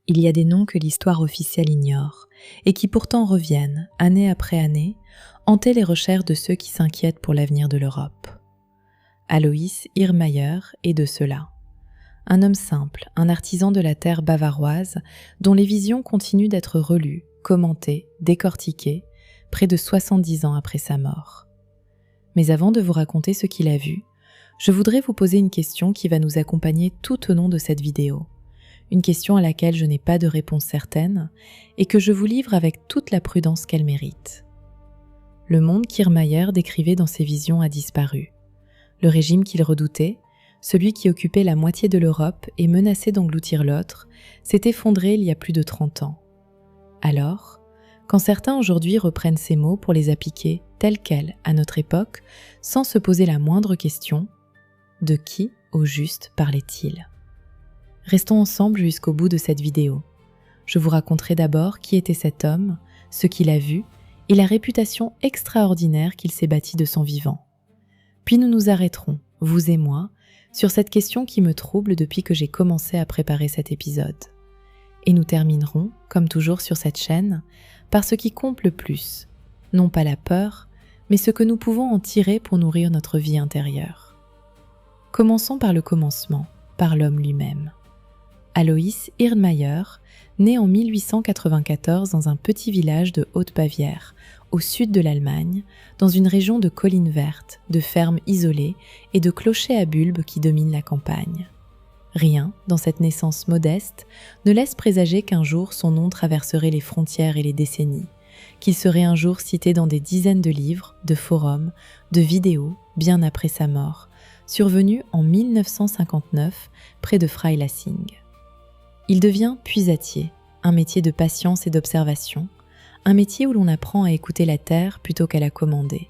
Il y a des noms que l'histoire officielle ignore et qui pourtant reviennent, année après année, hanter les recherches de ceux qui s'inquiètent pour l'avenir de l'Europe. Alois Irrmayer est de ceux-là. Un homme simple, un artisan de la terre bavaroise, dont les visions continuent d'être relues, commentées, décortiquées, près de 70 ans après sa mort. Mais avant de vous raconter ce qu'il a vu, je voudrais vous poser une question qui va nous accompagner tout au long de cette vidéo. Une question à laquelle je n'ai pas de réponse certaine et que je vous livre avec toute la prudence qu'elle mérite. Le monde qu'Irrmayer décrivait dans ses visions a disparu. Le régime qu'il redoutait, celui qui occupait la moitié de l'Europe et menaçait d'engloutir l'autre, s'est effondré il y a plus de 30 ans. Alors, quand certains aujourd'hui reprennent ces mots pour les appliquer tels quels à notre époque, sans se poser la moindre question, de qui, au juste, parlait-il ? Restons ensemble jusqu'au bout de cette vidéo. Je vous raconterai d'abord qui était cet homme, ce qu'il a vu et la réputation extraordinaire qu'il s'est bâtie de son vivant. Puis nous nous arrêterons, vous et moi, sur cette question qui me trouble depuis que j'ai commencé à préparer cet épisode. Et nous terminerons, comme toujours sur cette chaîne, par ce qui compte le plus, non pas la peur, mais ce que nous pouvons en tirer pour nourrir notre vie intérieure. Commençons par le commencement, par l'homme lui-même. Alois Irrmayer, né en 1894 dans un petit village de Haute-Bavière, au sud de l'Allemagne, dans une région de collines vertes, de fermes isolées et de clochers à bulbes qui dominent la campagne. Rien, dans cette naissance modeste, ne laisse présager qu'un jour son nom traverserait les frontières et les décennies, qu'il serait un jour cité dans des dizaines de livres, de forums, de vidéos, bien après sa mort, survenue en 1959 près de Freilassing. Il devient puisatier, un métier de patience et d'observation, un métier où l'on apprend à écouter la terre plutôt qu'à la commander.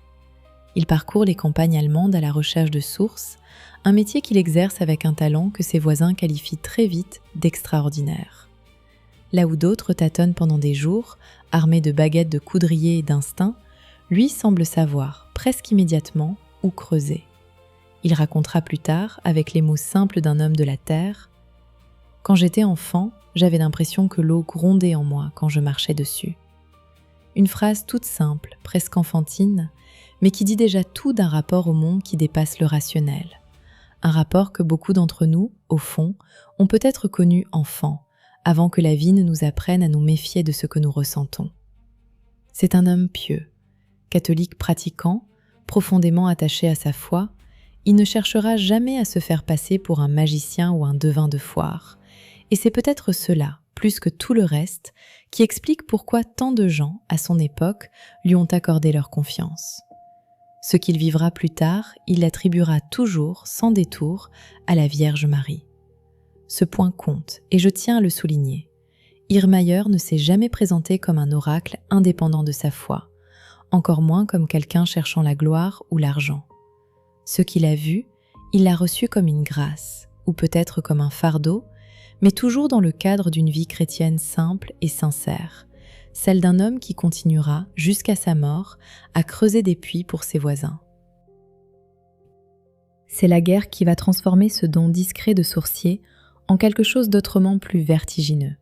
Il parcourt les campagnes allemandes à la recherche de sources, un métier qu'il exerce avec un talent que ses voisins qualifient très vite d'extraordinaire. Là où d'autres tâtonnent pendant des jours, armés de baguettes de coudrier et d'instinct, lui semble savoir, presque immédiatement, où creuser. Il racontera plus tard, avec les mots simples d'un homme de la terre, « Quand j'étais enfant, j'avais l'impression que l'eau grondait en moi quand je marchais dessus. » Une phrase toute simple, presque enfantine, mais qui dit déjà tout d'un rapport au monde qui dépasse le rationnel. Un rapport que beaucoup d'entre nous, au fond, ont peut-être connu enfant, avant que la vie ne nous apprenne à nous méfier de ce que nous ressentons. C'est un homme pieux, catholique pratiquant, profondément attaché à sa foi. Il ne cherchera jamais à se faire passer pour un magicien ou un devin de foire. Et c'est peut-être cela, plus que tout le reste, qui explique pourquoi tant de gens, à son époque, lui ont accordé leur confiance. Ce qu'il vivra plus tard, il l'attribuera toujours, sans détour, à la Vierge Marie. Ce point compte, et je tiens à le souligner. Irrmayer ne s'est jamais présenté comme un oracle indépendant de sa foi, encore moins comme quelqu'un cherchant la gloire ou l'argent. Ce qu'il a vu, il l'a reçu comme une grâce, ou peut-être comme un fardeau, mais toujours dans le cadre d'une vie chrétienne simple et sincère, celle d'un homme qui continuera, jusqu'à sa mort, à creuser des puits pour ses voisins. C'est la guerre qui va transformer ce don discret de sourcier en quelque chose d'autrement plus vertigineux.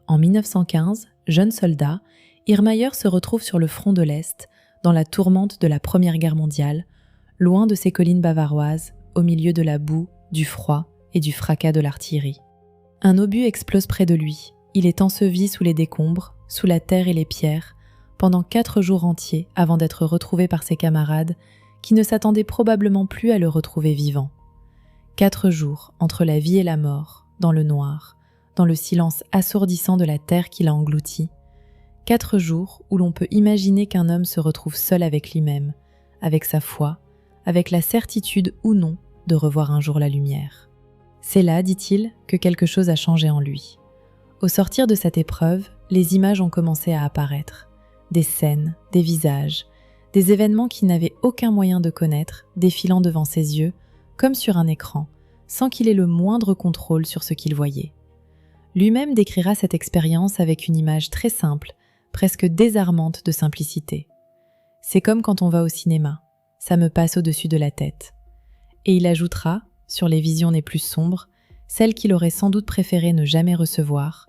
En 1915, jeune soldat, Irrmayer se retrouve sur le front de l'Est, dans la tourmente de la Première Guerre mondiale, loin de ses collines bavaroises, au milieu de la boue, du froid et du fracas de l'artillerie. Un obus explose près de lui, il est enseveli sous les décombres, sous la terre et les pierres, pendant 4 jours entiers avant d'être retrouvé par ses camarades, qui ne s'attendaient probablement plus à le retrouver vivant. 4 jours entre la vie et la mort, dans le noir, dans le silence assourdissant de la terre qui l'a englouti. 4 jours où l'on peut imaginer qu'un homme se retrouve seul avec lui-même, avec sa foi, avec la certitude ou non de revoir un jour la lumière. C'est là, dit-il, que quelque chose a changé en lui. Au sortir de cette épreuve, les images ont commencé à apparaître. Des scènes, des visages, des événements qu'il n'avait aucun moyen de connaître, défilant devant ses yeux, comme sur un écran, sans qu'il ait le moindre contrôle sur ce qu'il voyait. Lui-même décrira cette expérience avec une image très simple, presque désarmante de simplicité. C'est comme quand on va au cinéma, ça me passe au-dessus de la tête. Et il ajoutera, sur les visions les plus sombres, celles qu'il aurait sans doute préféré ne jamais recevoir,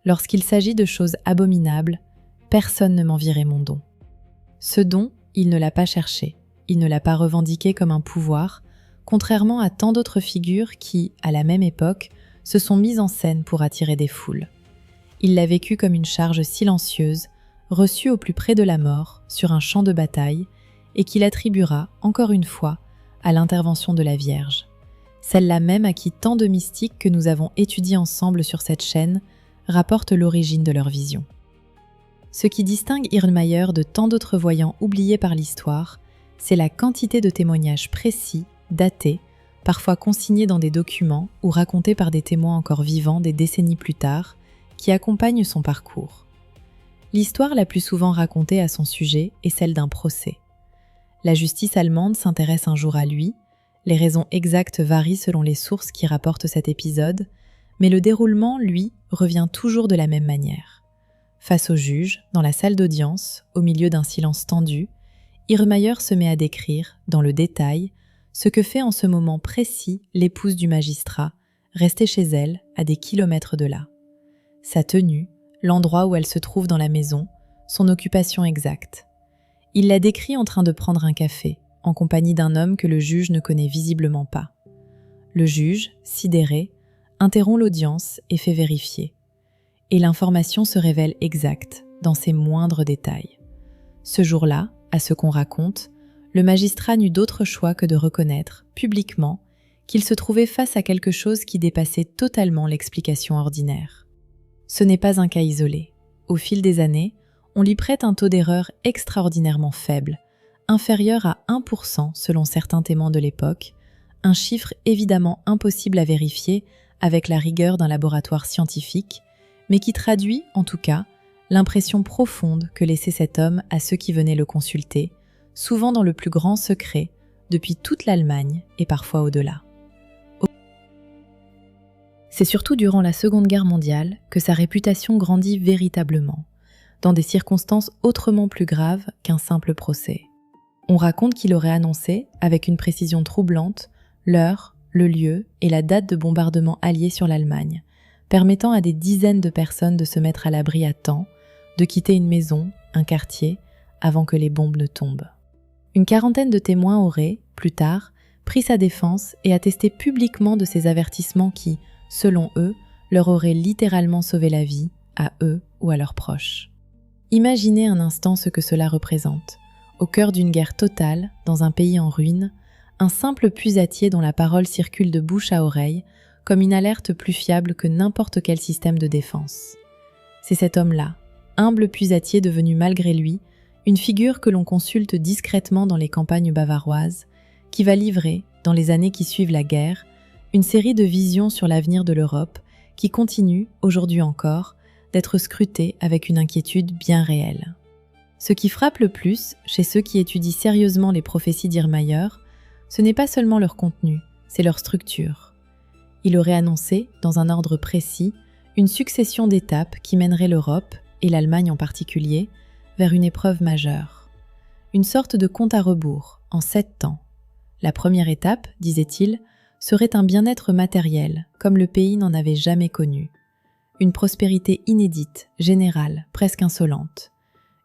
Lorsqu'il s'agit de choses abominables, personne ne m'envierait mon don. Ce don, il ne l'a pas cherché, il ne l'a pas revendiqué comme un pouvoir, contrairement à tant d'autres figures qui, à la même époque, se sont mises en scène pour attirer des foules. Il l'a vécu comme une charge silencieuse, reçue au plus près de la mort, sur un champ de bataille, et qu'il attribuera, encore une fois, à l'intervention de la Vierge. Celle-là même à qui tant de mystiques que nous avons étudiés ensemble sur cette chaîne rapportent l'origine de leur vision. Ce qui distingue Irlmaier de tant d'autres voyants oubliés par l'histoire, c'est la quantité de témoignages précis, datés, parfois consignés dans des documents ou racontés par des témoins encore vivants des décennies plus tard, qui accompagnent son parcours. L'histoire la plus souvent racontée à son sujet est celle d'un procès. La justice allemande s'intéresse un jour à lui, les raisons exactes varient selon les sources qui rapportent cet épisode, mais le déroulement, lui, revient toujours de la même manière. Face au juge, dans la salle d'audience, au milieu d'un silence tendu, Irlmaier se met à décrire, dans le détail, ce que fait en ce moment précis l'épouse du magistrat, restée chez elle, à des kilomètres de là. Sa tenue, l'endroit où elle se trouve dans la maison, son occupation exacte. Il la décrit en train de prendre un café, en compagnie d'un homme que le juge ne connaît visiblement pas. Le juge, sidéré, interrompt l'audience et fait vérifier. Et l'information se révèle exacte, dans ses moindres détails. Ce jour-là, à ce qu'on raconte, le magistrat n'eut d'autre choix que de reconnaître, publiquement, qu'il se trouvait face à quelque chose qui dépassait totalement l'explication ordinaire. Ce n'est pas un cas isolé. Au fil des années, on lui prête un taux d'erreur extraordinairement faible, inférieur à 1% selon certains témoins de l'époque, un chiffre évidemment impossible à vérifier avec la rigueur d'un laboratoire scientifique, mais qui traduit, en tout cas, l'impression profonde que laissait cet homme à ceux qui venaient le consulter, souvent dans le plus grand secret, depuis toute l'Allemagne et parfois au-delà. C'est surtout durant la Seconde Guerre mondiale que sa réputation grandit véritablement, dans des circonstances autrement plus graves qu'un simple procès. On raconte qu'il aurait annoncé, avec une précision troublante, l'heure, le lieu et la date de bombardement allié sur l'Allemagne, permettant à des dizaines de personnes de se mettre à l'abri à temps, de quitter une maison, un quartier, avant que les bombes ne tombent. Une quarantaine de témoins auraient, plus tard, pris sa défense et attesté publiquement de ces avertissements qui, selon eux, leur auraient littéralement sauvé la vie, à eux ou à leurs proches. Imaginez un instant ce que cela représente. Au cœur d'une guerre totale, dans un pays en ruine, un simple puisatier dont la parole circule de bouche à oreille, comme une alerte plus fiable que n'importe quel système de défense. C'est cet homme-là, humble puisatier devenu malgré lui, une figure que l'on consulte discrètement dans les campagnes bavaroises, qui va livrer, dans les années qui suivent la guerre, une série de visions sur l'avenir de l'Europe qui continuent, aujourd'hui encore, d'être scrutées avec une inquiétude bien réelle. Ce qui frappe le plus, chez ceux qui étudient sérieusement les prophéties d'Irlmaier, ce n'est pas seulement leur contenu, c'est leur structure. Il aurait annoncé, dans un ordre précis, une succession d'étapes qui mèneraient l'Europe, et l'Allemagne en particulier, vers une épreuve majeure. Une sorte de compte à rebours, en 7 temps. La première étape, disait-il, serait un bien-être matériel, comme le pays n'en avait jamais connu. Une prospérité inédite, générale, presque insolente.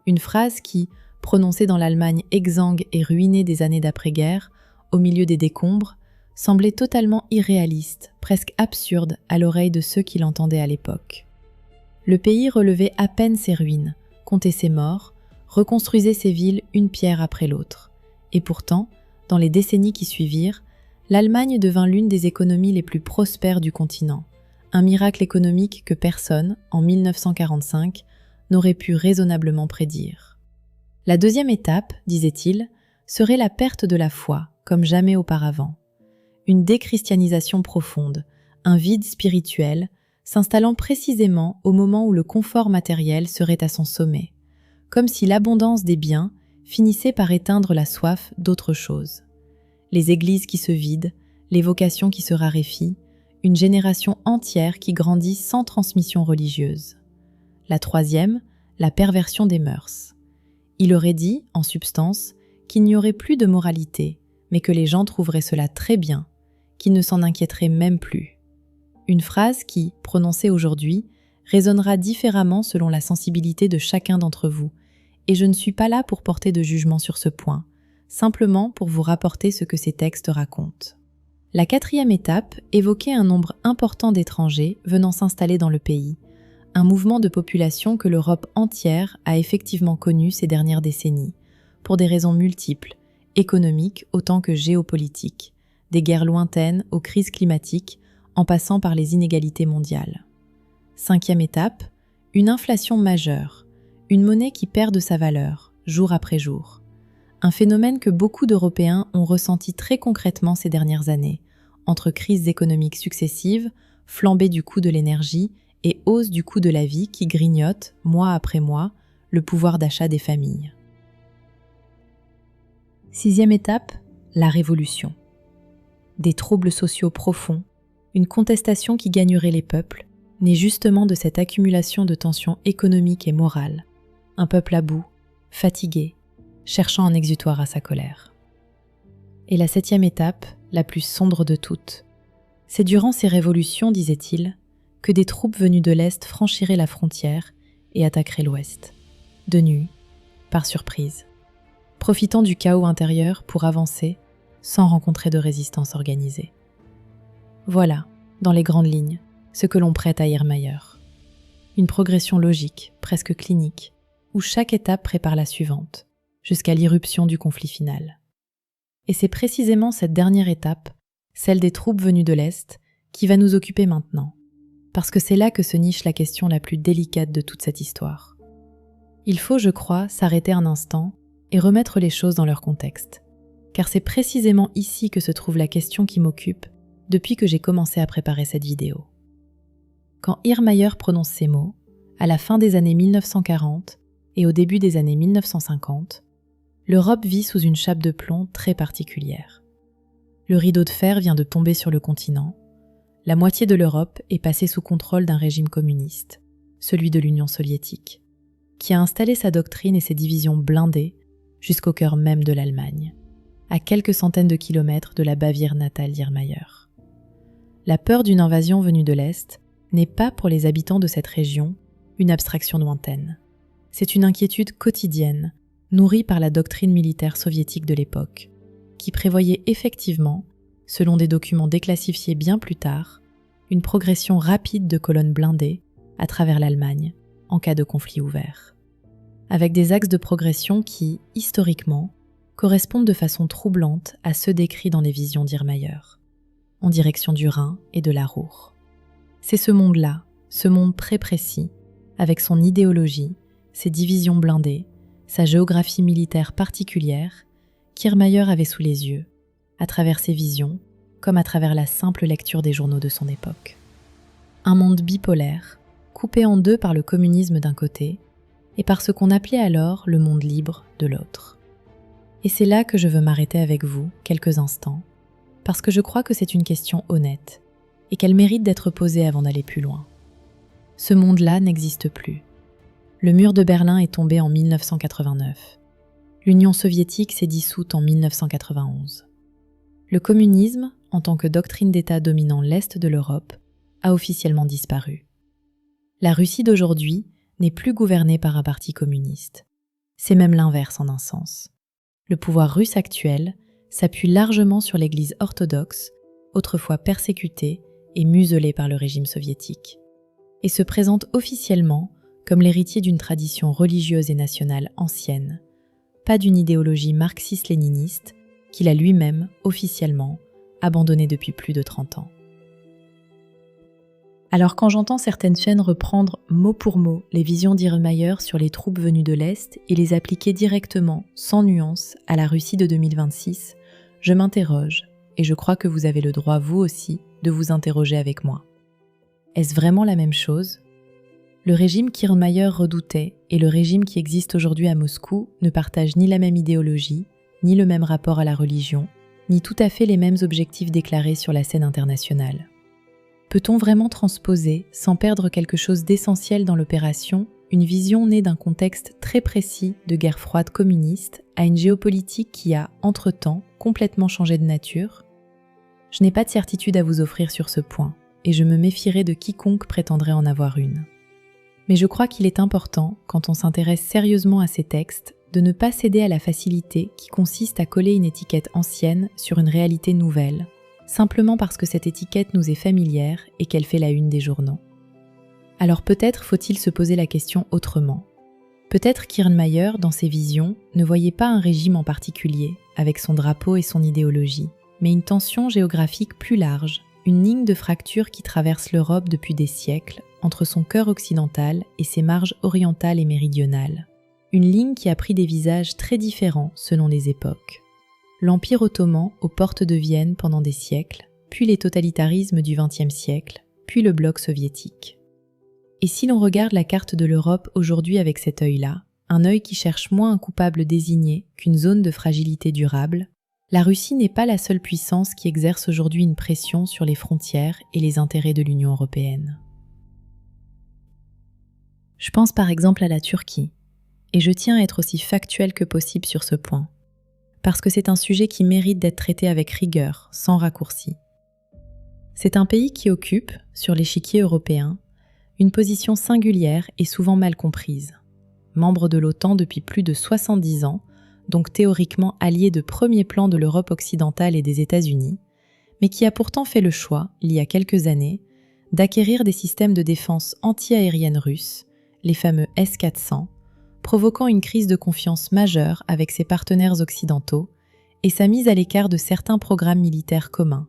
Une phrase qui, prononcée dans l'Allemagne exsangue et ruinée des années d'après-guerre, au milieu des décombres, semblait totalement irréaliste, presque absurde à l'oreille de ceux qui l'entendaient à l'époque. Le pays relevait à peine ses ruines, comptait ses morts, reconstruisait ses villes une pierre après l'autre. Et pourtant, dans les décennies qui suivirent, l'Allemagne devint l'une des économies les plus prospères du continent, un miracle économique que personne, en 1945, n'aurait pu raisonnablement prédire. La deuxième étape, disait-il, serait la perte de la foi, comme jamais auparavant. Une déchristianisation profonde, un vide spirituel, s'installant précisément au moment où le confort matériel serait à son sommet, comme si l'abondance des biens finissait par éteindre la soif d'autre chose. Les églises qui se vident, les vocations qui se raréfient, une génération entière qui grandit sans transmission religieuse. La troisième, la perversion des mœurs. Il aurait dit, en substance, qu'il n'y aurait plus de moralité, mais que les gens trouveraient cela très bien, qu'ils ne s'en inquiéteraient même plus. Une phrase qui, prononcée aujourd'hui, résonnera différemment selon la sensibilité de chacun d'entre vous, et je ne suis pas là pour porter de jugement sur ce point, simplement pour vous rapporter ce que ces textes racontent. La 4e étape évoquait un nombre important d'étrangers venant s'installer dans le pays, un mouvement de population que l'Europe entière a effectivement connu ces dernières décennies, pour des raisons multiples, économiques autant que géopolitiques, des guerres lointaines aux crises climatiques, en passant par les inégalités mondiales. 5e étape, une inflation majeure, une monnaie qui perd de sa valeur, jour après jour. Un phénomène que beaucoup d'Européens ont ressenti très concrètement ces dernières années, entre crises économiques successives, flambée du coût de l'énergie et hausse du coût de la vie qui grignote, mois après mois, le pouvoir d'achat des familles. 6e étape, la révolution. Des troubles sociaux profonds, une contestation qui gagnerait les peuples, née justement de cette accumulation de tensions économiques et morales. Un peuple à bout, fatigué, cherchant un exutoire à sa colère. Et la 7e étape, la plus sombre de toutes. C'est durant ces révolutions, disait-il, que des troupes venues de l'Est franchiraient la frontière et attaqueraient l'Ouest. De nuit, par surprise, profitant du chaos intérieur pour avancer sans rencontrer de résistance organisée. Voilà, dans les grandes lignes, ce que l'on prête à Irrmayr. Une progression logique, presque clinique, où chaque étape prépare la suivante, jusqu'à l'irruption du conflit final. Et c'est précisément cette dernière étape, celle des troupes venues de l'Est, qui va nous occuper maintenant, parce que c'est là que se niche la question la plus délicate de toute cette histoire. Il faut, je crois, s'arrêter un instant et remettre les choses dans leur contexte, car c'est précisément ici que se trouve la question qui m'occupe depuis que j'ai commencé à préparer cette vidéo. Quand Irrmayr prononce ces mots, à la fin des années 1940 et au début des années 1950, l'Europe vit sous une chape de plomb très particulière. Le rideau de fer vient de tomber sur le continent, la moitié de l'Europe est passée sous contrôle d'un régime communiste, celui de l'Union soviétique, qui a installé sa doctrine et ses divisions blindées jusqu'au cœur même de l'Allemagne, à quelques centaines de kilomètres de la Bavière natale d'Irrmayr. La peur d'une invasion venue de l'Est n'est pas pour les habitants de cette région une abstraction lointaine. C'est une inquiétude quotidienne, nourrie par la doctrine militaire soviétique de l'époque, qui prévoyait effectivement, selon des documents déclassifiés bien plus tard, une progression rapide de colonnes blindées à travers l'Allemagne en cas de conflit ouvert. Avec des axes de progression qui, historiquement, correspondent de façon troublante à ceux décrits dans les visions d'Irrmayr, en direction du Rhin et de la Ruhr. C'est ce monde-là, ce monde très précis, avec son idéologie, ses divisions blindées, sa géographie militaire particulière, qu'Irrmayr avait sous les yeux, à travers ses visions, comme à travers la simple lecture des journaux de son époque. Un monde bipolaire, coupé en deux par le communisme d'un côté, et par ce qu'on appelait alors le monde libre de l'autre. Et c'est là que je veux m'arrêter avec vous quelques instants, parce que je crois que c'est une question honnête, et qu'elle mérite d'être posée avant d'aller plus loin. Ce monde-là n'existe plus. Le mur de Berlin est tombé en 1989. L'Union soviétique s'est dissoute en 1991. Le communisme, en tant que doctrine d'État dominant l'Est de l'Europe, a officiellement disparu. La Russie d'aujourd'hui n'est plus gouvernée par un parti communiste. C'est même l'inverse en un sens. Le pouvoir russe actuel s'appuie largement sur l'Église orthodoxe, autrefois persécutée et muselée par le régime soviétique, et se présente officiellement comme l'héritier d'une tradition religieuse et nationale ancienne, pas d'une idéologie marxiste-léniniste qu'il a lui-même, officiellement, abandonnée depuis plus de 30 ans. Alors quand j'entends certaines chaînes reprendre mot pour mot les visions d'Irrmayr sur les troupes venues de l'Est et les appliquer directement, sans nuance, à la Russie de 2026, je m'interroge, et je crois que vous avez le droit, vous aussi, de vous interroger avec moi. Est-ce vraiment la même chose ? Le régime qu'Irrmayr redoutait et le régime qui existe aujourd'hui à Moscou ne partagent ni la même idéologie, ni le même rapport à la religion, ni tout à fait les mêmes objectifs déclarés sur la scène internationale. Peut-on vraiment transposer, sans perdre quelque chose d'essentiel dans l'opération, une vision née d'un contexte très précis de guerre froide communiste à une géopolitique qui a, entre-temps, complètement changé de nature ? Je n'ai pas de certitude à vous offrir sur ce point, et je me méfierai de quiconque prétendrait en avoir une. Mais je crois qu'il est important, quand on s'intéresse sérieusement à ces textes, de ne pas céder à la facilité qui consiste à coller une étiquette ancienne sur une réalité nouvelle, simplement parce que cette étiquette nous est familière et qu'elle fait la une des journaux. Alors peut-être faut-il se poser la question autrement. Peut-être Kirchmeier, dans ses visions, ne voyait pas un régime en particulier, avec son drapeau et son idéologie, mais une tension géographique plus large, une ligne de fracture qui traverse l'Europe depuis des siècles, entre son cœur occidental et ses marges orientales et méridionales. Une ligne qui a pris des visages très différents selon les époques. L'Empire ottoman aux portes de Vienne pendant des siècles, puis les totalitarismes du XXe siècle, puis le bloc soviétique. Et si l'on regarde la carte de l'Europe aujourd'hui avec cet œil-là, un œil qui cherche moins un coupable désigné qu'une zone de fragilité durable, la Russie n'est pas la seule puissance qui exerce aujourd'hui une pression sur les frontières et les intérêts de l'Union européenne. Je pense par exemple à la Turquie, et je tiens à être aussi factuel que possible sur ce point, parce que c'est un sujet qui mérite d'être traité avec rigueur, sans raccourci. C'est un pays qui occupe, sur l'échiquier européen, une position singulière et souvent mal comprise. Membre de l'OTAN depuis plus de 70 ans, donc théoriquement allié de premier plan de l'Europe occidentale et des États-Unis, mais qui a pourtant fait le choix, il y a quelques années, d'acquérir des systèmes de défense anti-aérienne russes, les fameux S-400, provoquant une crise de confiance majeure avec ses partenaires occidentaux et sa mise à l'écart de certains programmes militaires communs,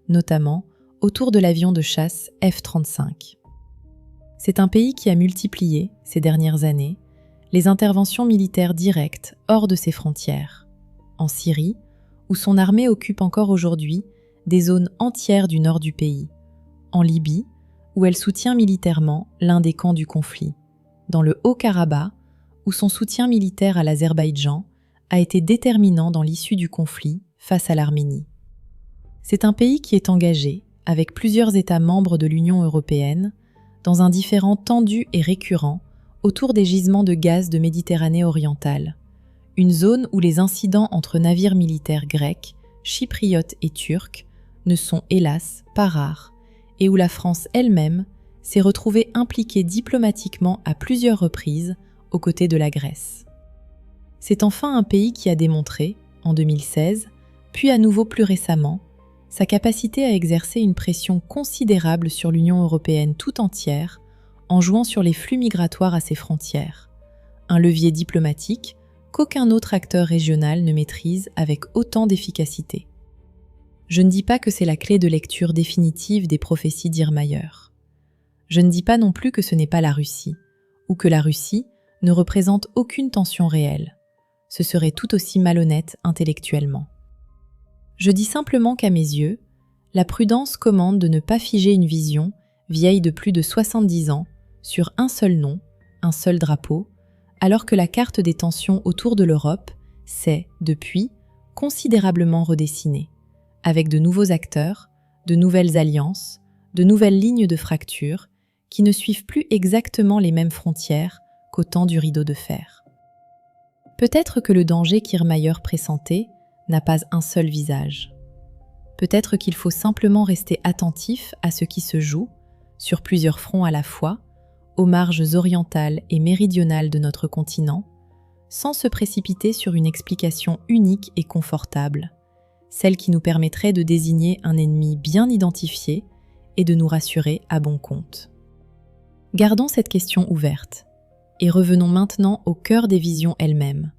notamment autour de l'avion de chasse F-35. C'est un pays qui a multiplié, ces dernières années, les interventions militaires directes hors de ses frontières. En Syrie, où son armée occupe encore aujourd'hui des zones entières du nord du pays. En Libye, où elle soutient militairement l'un des camps du conflit. Dans le Haut-Karabakh, où son soutien militaire à l'Azerbaïdjan a été déterminant dans l'issue du conflit face à l'Arménie. C'est un pays qui est engagé, avec plusieurs États membres de l'Union européenne, dans un différend tendu et récurrent autour des gisements de gaz de Méditerranée orientale, une zone où les incidents entre navires militaires grecs, chypriotes et turcs ne sont hélas pas rares, et où la France elle-même s'est retrouvée impliquée diplomatiquement à plusieurs reprises aux côtés de la Grèce. C'est enfin un pays qui a démontré, en 2016, puis à nouveau plus récemment, sa capacité à exercer une pression considérable sur l'Union européenne tout entière en jouant sur les flux migratoires à ses frontières, un levier diplomatique qu'aucun autre acteur régional ne maîtrise avec autant d'efficacité. Je ne dis pas que c'est la clé de lecture définitive des prophéties d'Irrmeier. Je ne dis pas non plus que ce n'est pas la Russie, ou que la Russie ne représente aucune tension réelle. Ce serait tout aussi malhonnête intellectuellement. Je dis simplement qu'à mes yeux, la prudence commande de ne pas figer une vision vieille de plus de 70 ans sur un seul nom, un seul drapeau, alors que la carte des tensions autour de l'Europe s'est, depuis, considérablement redessinée, avec de nouveaux acteurs, de nouvelles alliances, de nouvelles lignes de fracture qui ne suivent plus exactement les mêmes frontières qu'au temps du rideau de fer. Peut-être que le danger qu'Irrmeier pressentait n'a pas un seul visage. Peut-être qu'il faut simplement rester attentif à ce qui se joue, sur plusieurs fronts à la fois, aux marges orientales et méridionales de notre continent, sans se précipiter sur une explication unique et confortable, celle qui nous permettrait de désigner un ennemi bien identifié et de nous rassurer à bon compte. Gardons cette question ouverte, et revenons maintenant au cœur des visions elles-mêmes,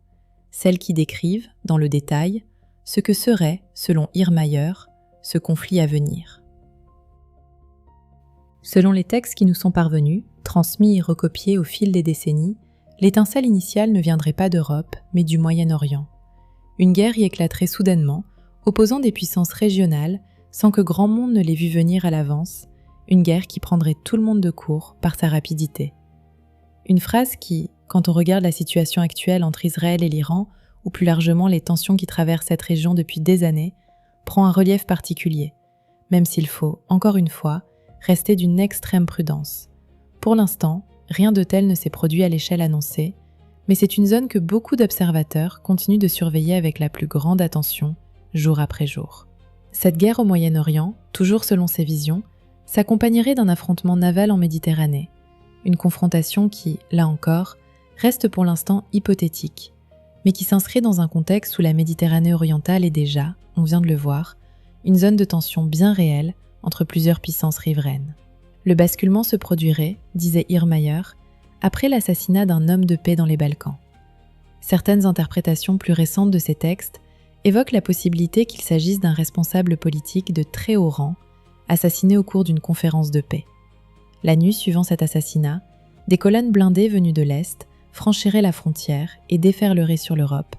celles qui décrivent, dans le détail, ce que serait, selon Irrmeier, ce conflit à venir. Selon les textes qui nous sont parvenus, transmis et recopiés au fil des décennies, l'étincelle initiale ne viendrait pas d'Europe, mais du Moyen-Orient. Une guerre y éclaterait soudainement, opposant des puissances régionales sans que grand monde ne l'ait vu venir à l'avance, une guerre qui prendrait tout le monde de court par sa rapidité. Une phrase qui, quand on regarde la situation actuelle entre Israël et l'Iran, ou plus largement les tensions qui traversent cette région depuis des années, prend un relief particulier, même s'il faut, encore une fois, rester d'une extrême prudence. Pour l'instant, rien de tel ne s'est produit à l'échelle annoncée, mais c'est une zone que beaucoup d'observateurs continuent de surveiller avec la plus grande attention, jour après jour. Cette guerre au Moyen-Orient, toujours selon ses visions, s'accompagnerait d'un affrontement naval en Méditerranée, une confrontation qui, là encore, reste pour l'instant hypothétique, mais qui s'inscrit dans un contexte où la Méditerranée orientale est déjà, on vient de le voir, une zone de tension bien réelle entre plusieurs puissances riveraines. Le basculement se produirait, disait Irrmayer, après l'assassinat d'un homme de paix dans les Balkans. Certaines interprétations plus récentes de ces textes évoquent la possibilité qu'il s'agisse d'un responsable politique de très haut rang, assassiné au cours d'une conférence de paix. La nuit suivant cet assassinat, des colonnes blindées venues de l'Est franchiraient la frontière et déferleraient sur l'Europe,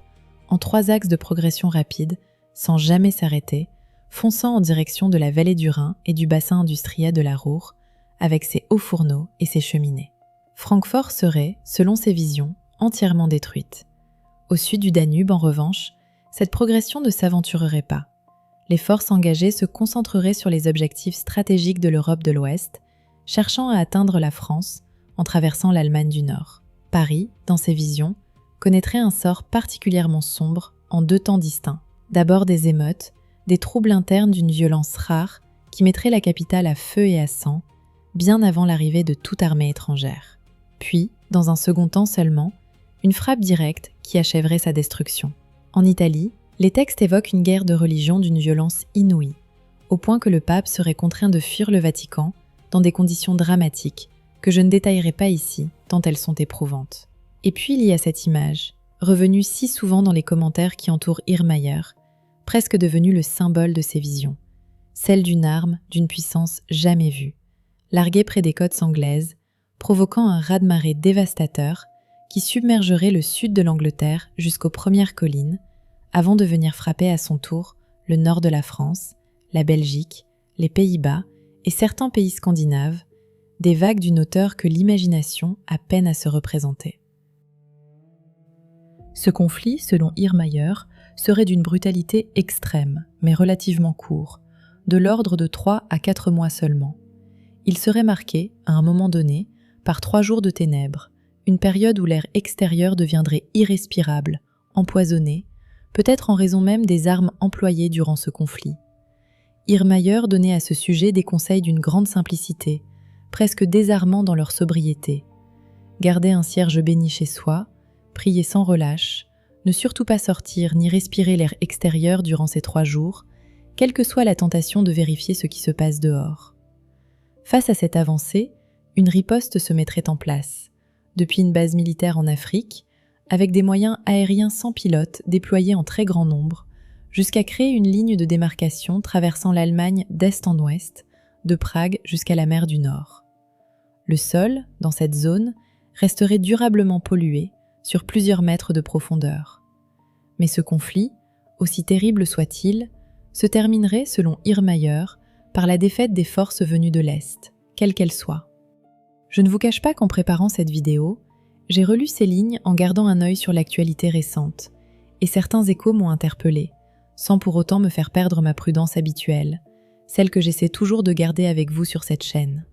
en 3 axes de progression rapide, sans jamais s'arrêter, fonçant en direction de la vallée du Rhin et du bassin industriel de la Ruhr, avec ses hauts fourneaux et ses cheminées. Francfort serait, selon ses visions, entièrement détruite. Au sud du Danube, en revanche, cette progression ne s'aventurerait pas. Les forces engagées se concentreraient sur les objectifs stratégiques de l'Europe de l'Ouest, cherchant à atteindre la France en traversant l'Allemagne du Nord. Paris, dans ses visions, connaîtrait un sort particulièrement sombre en 2 temps distincts. D'abord des émeutes, des troubles internes d'une violence rare qui mettraient la capitale à feu et à sang, bien avant l'arrivée de toute armée étrangère. Puis, dans un second temps seulement, une frappe directe qui achèverait sa destruction. En Italie, les textes évoquent une guerre de religion d'une violence inouïe, au point que le pape serait contraint de fuir le Vatican dans des conditions dramatiques que je ne détaillerai pas ici, tant elles sont éprouvantes. Et puis il y a cette image, revenue si souvent dans les commentaires qui entourent Irrmayer, presque devenue le symbole de ses visions, celle d'une arme d'une puissance jamais vue, larguée près des côtes anglaises, provoquant un raz-de-marée dévastateur qui submergerait le sud de l'Angleterre jusqu'aux premières collines, avant de venir frapper à son tour le nord de la France, la Belgique, les Pays-Bas et certains pays scandinaves, des vagues d'une hauteur que l'imagination a peine à se représenter. Ce conflit, selon Irrmayer, serait d'une brutalité extrême, mais relativement court, de l'ordre de 3 à 4 mois seulement. Il serait marqué, à un moment donné, par 3 jours de ténèbres, une période où l'air extérieur deviendrait irrespirable, empoisonné, peut-être en raison même des armes employées durant ce conflit. Irrmayer donnait à ce sujet des conseils d'une grande simplicité, presque désarmants dans leur sobriété. Garder un cierge béni chez soi, prier sans relâche, ne surtout pas sortir ni respirer l'air extérieur durant ces 3 jours, quelle que soit la tentation de vérifier ce qui se passe dehors. Face à cette avancée, une riposte se mettrait en place, depuis une base militaire en Afrique, avec des moyens aériens sans pilote déployés en très grand nombre, jusqu'à créer une ligne de démarcation traversant l'Allemagne d'est en ouest, de Prague jusqu'à la mer du Nord. Le sol, dans cette zone, resterait durablement pollué sur plusieurs mètres de profondeur. Mais ce conflit, aussi terrible soit-il, se terminerait, selon Irrmayer, par la défaite des forces venues de l'Est, quelles qu'elles soient. Je ne vous cache pas qu'en préparant cette vidéo, j'ai relu ces lignes en gardant un œil sur l'actualité récente, et certains échos m'ont interpellé, sans pour autant me faire perdre ma prudence habituelle, celle que j'essaie toujours de garder avec vous sur cette chaîne.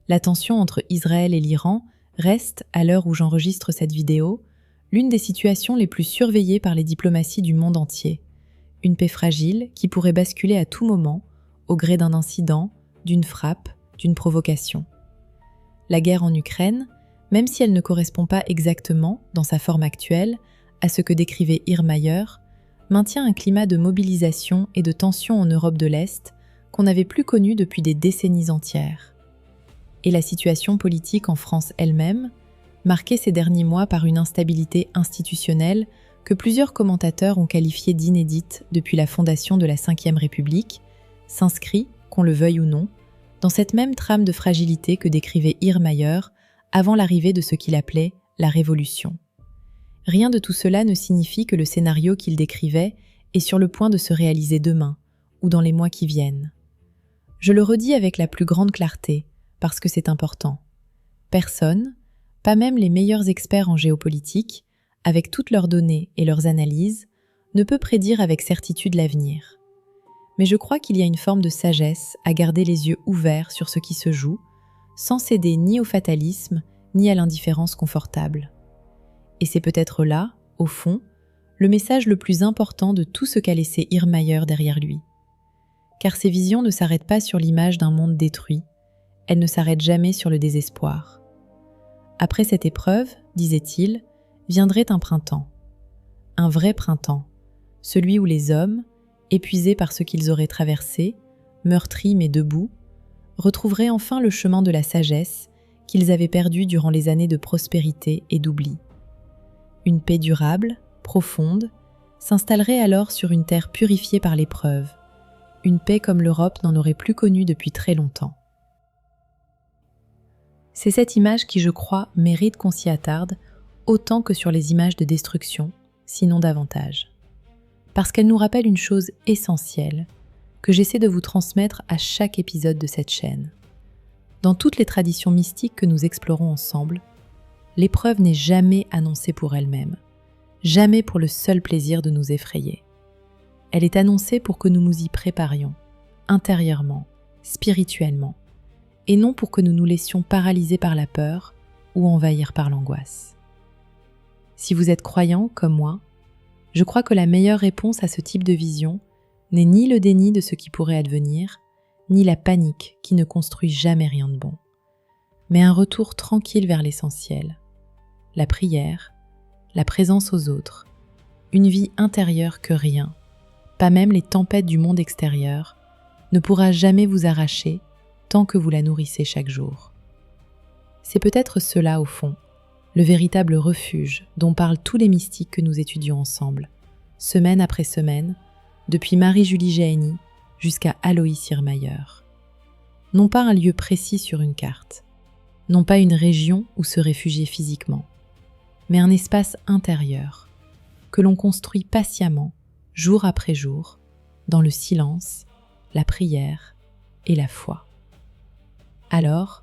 La tension entre Israël et l'Iran reste, à l'heure où j'enregistre cette vidéo, l'une des situations les plus surveillées par les diplomaties du monde entier. Une paix fragile qui pourrait basculer à tout moment, au gré d'un incident, d'une frappe, d'une provocation. La guerre en Ukraine, même si elle ne correspond pas exactement, dans sa forme actuelle, à ce que décrivait Irrmayer, maintient un climat de mobilisation et de tension en Europe de l'Est qu'on n'avait plus connu depuis des décennies entières. Et la situation politique en France elle-même, marquée ces derniers mois par une instabilité institutionnelle que plusieurs commentateurs ont qualifiée d'inédite depuis la fondation de la Ve République, s'inscrit, qu'on le veuille ou non, dans cette même trame de fragilité que décrivait Irrmayer avant l'arrivée de ce qu'il appelait la Révolution. Rien de tout cela ne signifie que le scénario qu'il décrivait est sur le point de se réaliser demain ou dans les mois qui viennent. Je le redis avec la plus grande clarté, parce que c'est important. Personne, pas même les meilleurs experts en géopolitique, avec toutes leurs données et leurs analyses, ne peut prédire avec certitude l'avenir. Mais je crois qu'il y a une forme de sagesse à garder les yeux ouverts sur ce qui se joue, sans céder ni au fatalisme, ni à l'indifférence confortable. Et c'est peut-être là, au fond, le message le plus important de tout ce qu'a laissé Irrmayer derrière lui. Car ses visions ne s'arrêtent pas sur l'image d'un monde détruit, elles ne s'arrêtent jamais sur le désespoir. Après cette épreuve, disait-il, viendrait un printemps. Un vrai printemps, celui où les hommes, épuisés par ce qu'ils auraient traversé, meurtris mais debout, retrouveraient enfin le chemin de la sagesse qu'ils avaient perdu durant les années de prospérité et d'oubli. Une paix durable, profonde, s'installerait alors sur une terre purifiée par l'épreuve, une paix comme l'Europe n'en aurait plus connue depuis très longtemps. C'est cette image qui, je crois, mérite qu'on s'y attarde autant que sur les images de destruction, sinon davantage. Parce qu'elle nous rappelle une chose essentielle que j'essaie de vous transmettre à chaque épisode de cette chaîne. Dans toutes les traditions mystiques que nous explorons ensemble, l'épreuve n'est jamais annoncée pour elle-même, jamais pour le seul plaisir de nous effrayer. Elle est annoncée pour que nous nous y préparions, intérieurement, spirituellement, et non pour que nous nous laissions paralyser par la peur ou envahir par l'angoisse. Si vous êtes croyant comme moi, je crois que la meilleure réponse à ce type de vision n'est ni le déni de ce qui pourrait advenir, ni la panique qui ne construit jamais rien de bon, mais un retour tranquille vers l'essentiel, la prière, la présence aux autres, une vie intérieure que rien, pas même les tempêtes du monde extérieur, ne pourra jamais vous arracher tant que vous la nourrissez chaque jour. C'est peut-être cela au fond, le véritable refuge dont parlent tous les mystiques que nous étudions ensemble, semaine après semaine, depuis Marie-Julie Jahenny jusqu'à Aloïs Irmayer. Non pas un lieu précis sur une carte, non pas une région où se réfugier physiquement, mais un espace intérieur que l'on construit patiemment, jour après jour, dans le silence, la prière et la foi. Alors,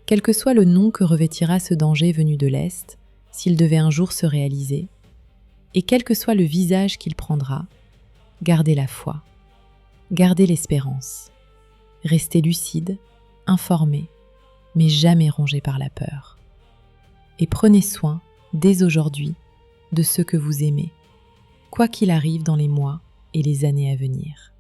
quel que soit le nom que revêtira ce danger venu de l'Est, s'il devait un jour se réaliser, et quel que soit le visage qu'il prendra, gardez la foi, gardez l'espérance, restez lucide, informé, mais jamais rongé par la peur. Et prenez soin, dès aujourd'hui, de ceux que vous aimez, quoi qu'il arrive dans les mois et les années à venir.